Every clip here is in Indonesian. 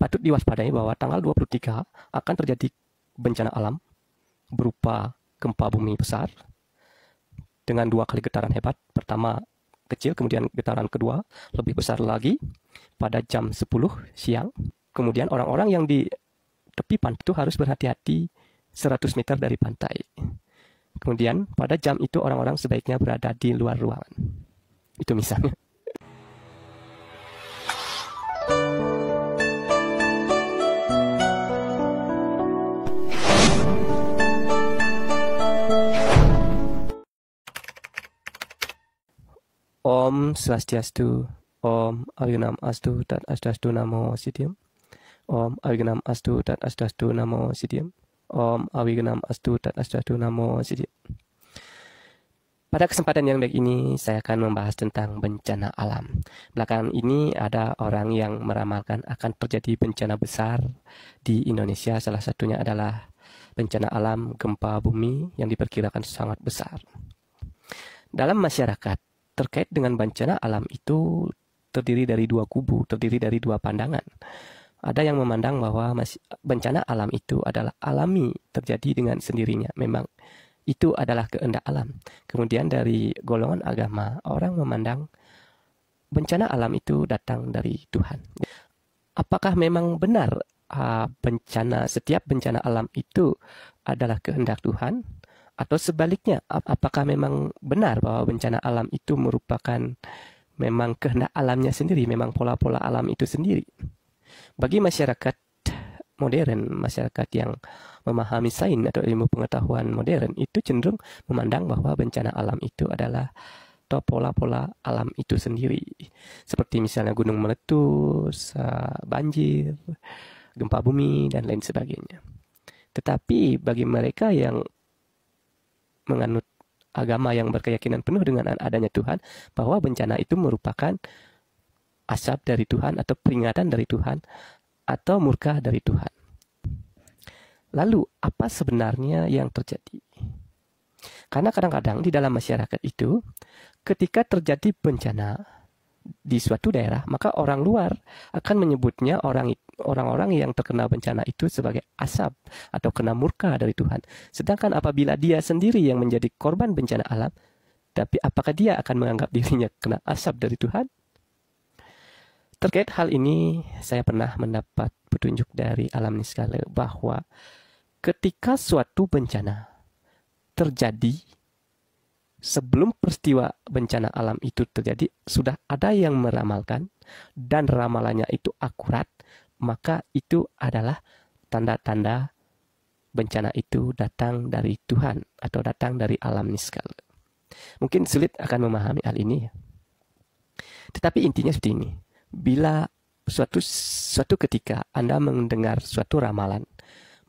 patut diwaspadai bahwa tanggal 23 akan terjadi bencana alam berupa gempa bumi besar dengan 2 kali getaran hebat. Pertama kecil, kemudian getaran kedua lebih besar lagi pada jam 10 siang. Kemudian orang-orang yang di tepi pantai itu harus berhati-hati 100 meter dari pantai. Kemudian pada jam itu orang-orang sebaiknya berada di luar ruangan. Itu misalnya. Om Swastiastu, Om Awignam Astu Tat Astastu Namo Siddham. Om Awignam Astu Tat Astastu Namo Siddham. Om Awignam Astu Tat Astastu Namo Siddham. Pada kesempatan yang baik ini, saya akan membahas tentang bencana alam. Belakangan ini ada orang yang meramalkan akan terjadi bencana besar di Indonesia. Salah satunya adalah bencana alam gempa bumi yang diperkirakan sangat besar. Dalam masyarakat, terkait dengan bencana alam itu terdiri dari 2 kubu, terdiri dari 2 pandangan. Ada yang memandang bahwa bencana alam itu adalah alami, terjadi dengan sendirinya. Memang itu adalah kehendak alam. Kemudian dari golongan agama, orang memandang bencana alam itu datang dari Tuhan. Apakah memang benar setiap bencana alam itu adalah kehendak Tuhan? Atau sebaliknya, apakah memang benar bahwa bencana alam itu merupakan memang kehendak alamnya sendiri, memang pola-pola alam itu sendiri? Bagi masyarakat modern, masyarakat yang memahami sains atau ilmu pengetahuan modern, itu cenderung memandang bahwa bencana alam itu adalah atau pola-pola alam itu sendiri. Seperti misalnya gunung meletus, banjir, gempa bumi, dan lain sebagainya. Tetapi bagi mereka yang menganut agama yang berkeyakinan penuh dengan adanya Tuhan, bahwa bencana itu merupakan azab dari Tuhan atau peringatan dari Tuhan atau murka dari Tuhan. Lalu apa sebenarnya yang terjadi? Karena kadang-kadang di dalam masyarakat itu, ketika terjadi bencana di suatu daerah, maka orang luar akan menyebutnya orang-orang yang terkena bencana itu sebagai azab atau kena murka dari Tuhan. Sedangkan apabila dia sendiri yang menjadi korban bencana alam, tapi apakah dia akan menganggap dirinya kena azab dari Tuhan? Terkait hal ini, saya pernah mendapat petunjuk dari alam niskala bahwa ketika suatu bencana terjadi, sebelum peristiwa bencana alam itu terjadi, sudah ada yang meramalkan dan ramalannya itu akurat, maka itu adalah tanda-tanda bencana itu datang dari Tuhan atau datang dari alam niskala. Mungkin sulit akan memahami hal ini, tetapi intinya seperti ini. Bila suatu ketika Anda mendengar suatu ramalan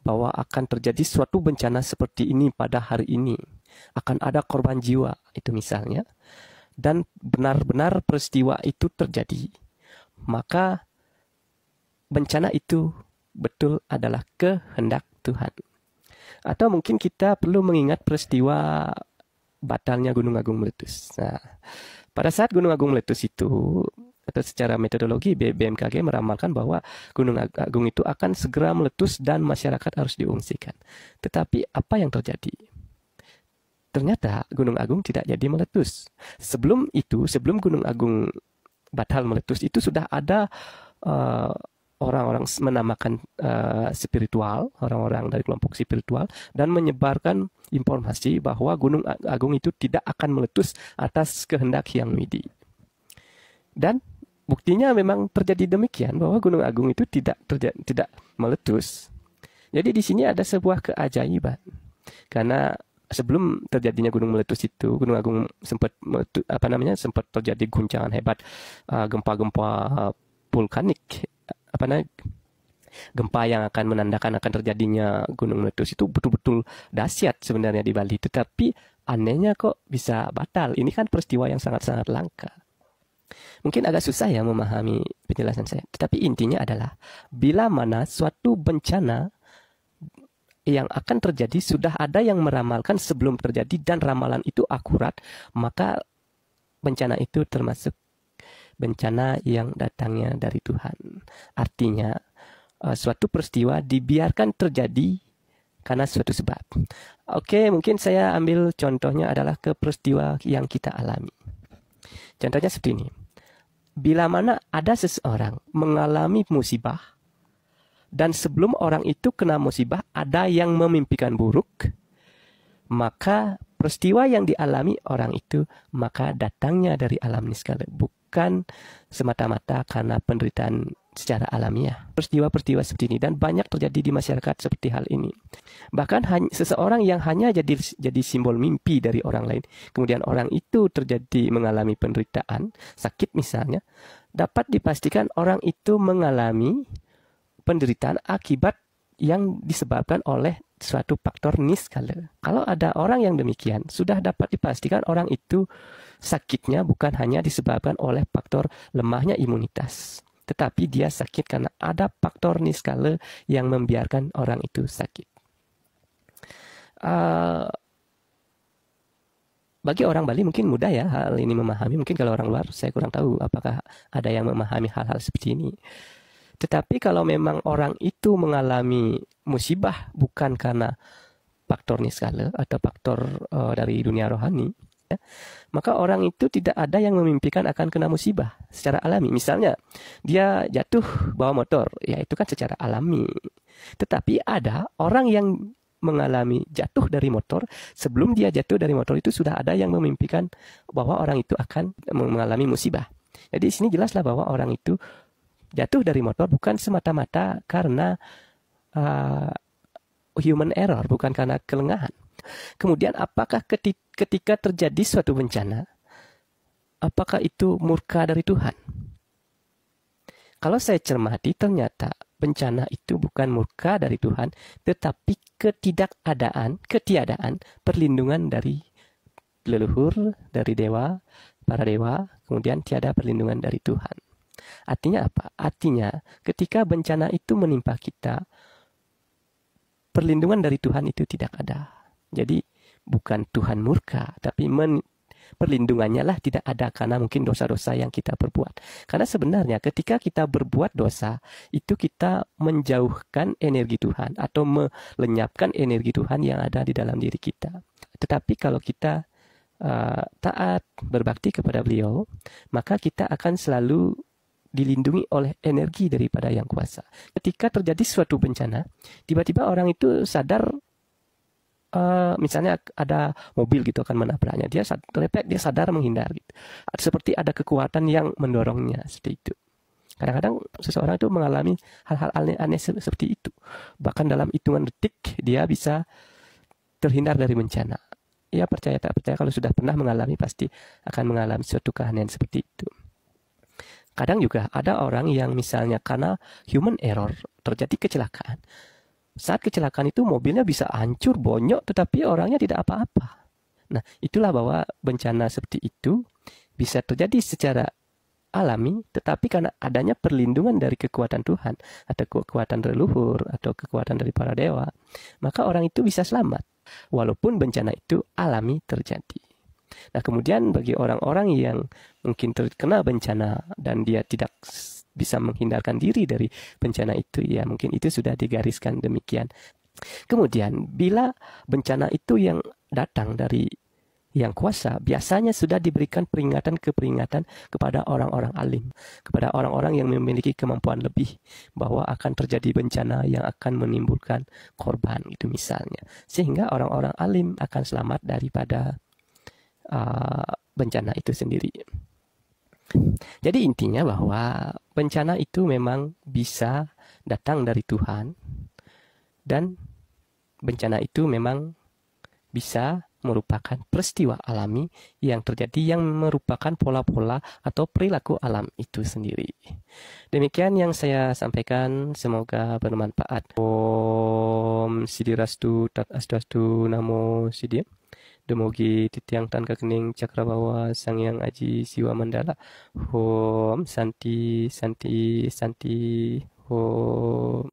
bahwa akan terjadi suatu bencana seperti ini pada hari ini, akan ada korban jiwa, itu misalnya, dan benar-benar peristiwa itu terjadi, maka bencana itu betul adalah kehendak Tuhan. Atau mungkin kita perlu mengingat peristiwa batalnya Gunung Agung meletus. Nah, pada saat Gunung Agung meletus itu, atau secara metodologi BMKG meramalkan bahwa Gunung Agung itu akan segera meletus dan masyarakat harus diungsikan. Tetapi apa yang terjadi? Ternyata Gunung Agung tidak jadi meletus. Sebelum itu, sebelum Gunung Agung batal meletus, itu sudah ada orang-orang menamakan spiritual, orang-orang dari kelompok spiritual, dan menyebarkan informasi bahwa Gunung Agung itu tidak akan meletus atas kehendak Hyang Widi. Dan buktinya memang terjadi demikian, bahwa Gunung Agung itu tidak meletus. Jadi di sini ada sebuah keajaiban. Karena sebelum terjadinya gunung meletus itu, Gunung Agung sempat terjadi guncangan hebat, gempa-gempa vulkanik, gempa yang akan menandakan akan terjadinya gunung meletus itu betul-betul dahsyat sebenarnya di Bali. Tetapi anehnya kok bisa batal. Ini kan peristiwa yang sangat-sangat langka. Mungkin agak susah ya memahami penjelasan saya. Tetapi intinya adalah, bila mana suatu bencana yang akan terjadi sudah ada yang meramalkan sebelum terjadi dan ramalan itu akurat, maka bencana itu termasuk bencana yang datangnya dari Tuhan. Artinya, suatu peristiwa dibiarkan terjadi karena suatu sebab. Oke, mungkin saya ambil contohnya adalah ke peristiwa yang kita alami. Contohnya seperti ini. Bila mana ada seseorang mengalami musibah, dan sebelum orang itu kena musibah ada yang memimpikan buruk, maka peristiwa yang dialami orang itu maka datangnya dari alam niskala, bukan semata-mata karena penderitaan secara alamiah. Peristiwa-peristiwa seperti ini dan banyak terjadi di masyarakat seperti hal ini. Bahkan seseorang yang hanya jadi simbol mimpi dari orang lain, kemudian orang itu terjadi mengalami penderitaan, sakit misalnya, dapat dipastikan orang itu mengalami penderitaan akibat yang disebabkan oleh suatu faktor niskala. Kalau ada orang yang demikian, sudah dapat dipastikan orang itu sakitnya bukan hanya disebabkan oleh faktor lemahnya imunitas, tetapi dia sakit karena ada faktor niskala yang membiarkan orang itu sakit. Bagi orang Bali mungkin mudah ya hal ini memahami. Mungkin kalau orang luar saya kurang tahu apakah ada yang memahami hal-hal seperti ini. Tetapi kalau memang orang itu mengalami musibah bukan karena faktor niskala atau faktor dari dunia rohani, ya, maka orang itu tidak ada yang memimpikan akan kena musibah secara alami. Misalnya dia jatuh bawa motor, ya itu kan secara alami. Tetapi ada orang yang mengalami jatuh dari motor, sebelum dia jatuh dari motor itu sudah ada yang memimpikan bahwa orang itu akan mengalami musibah. Jadi di sini jelaslah bahwa orang itu jatuh dari motor bukan semata-mata karena human error, bukan karena kelengahan. Kemudian apakah ketika terjadi suatu bencana, apakah itu murka dari Tuhan? Kalau saya cermati, ternyata bencana itu bukan murka dari Tuhan, tetapi ketiadaan perlindungan dari leluhur, dari dewa, para dewa, kemudian tiada perlindungan dari Tuhan. Artinya apa? Artinya ketika bencana itu menimpa kita, perlindungan dari Tuhan itu tidak ada. Jadi bukan Tuhan murka, tapi perlindungannya lah tidak ada karena mungkin dosa-dosa yang kita perbuat. Karena sebenarnya ketika kita berbuat dosa, itu kita menjauhkan energi Tuhan atau melenyapkan energi Tuhan yang ada di dalam diri kita. Tetapi kalau kita taat, berbakti kepada beliau, maka kita akan selalu dilindungi oleh energi daripada yang kuasa. Ketika terjadi suatu bencana, tiba-tiba orang itu sadar, misalnya ada mobil gitu akan menabraknya, dia sadar menghindar gitu. Seperti ada kekuatan yang mendorongnya seperti itu. Kadang-kadang seseorang itu mengalami hal-hal aneh seperti itu. Bahkan dalam hitungan detik dia bisa terhindar dari bencana. Ya percaya tak percaya, kalau sudah pernah mengalami pasti akan mengalami suatu keanehan seperti itu. Kadang juga ada orang yang misalnya karena human error terjadi kecelakaan. Saat kecelakaan itu mobilnya bisa hancur, bonyok, tetapi orangnya tidak apa-apa. Nah, itulah bahwa bencana seperti itu bisa terjadi secara alami, tetapi karena adanya perlindungan dari kekuatan Tuhan, atau kekuatan leluhur, atau kekuatan dari para dewa, maka orang itu bisa selamat, walaupun bencana itu alami terjadi. Nah, kemudian bagi orang-orang yang mungkin terkena bencana dan dia tidak bisa menghindarkan diri dari bencana itu, ya mungkin itu sudah digariskan demikian. Kemudian bila bencana itu yang datang dari yang kuasa, biasanya sudah diberikan peringatan kepada orang-orang alim, kepada orang-orang yang memiliki kemampuan lebih, bahwa akan terjadi bencana yang akan menimbulkan korban itu misalnya, sehingga orang-orang alim akan selamat daripada bencana itu sendiri. Jadi intinya bahwa bencana itu memang bisa datang dari Tuhan, dan bencana itu memang bisa merupakan peristiwa alami yang terjadi yang merupakan pola-pola atau perilaku alam itu sendiri. Demikian yang saya sampaikan, semoga bermanfaat. Om Sidirastu Tat Astuastu Namo Sidia. Demogi titiang tan kekening cakrabawa sang yang aji siwa mandala. Om Santi Santi Santi. Om.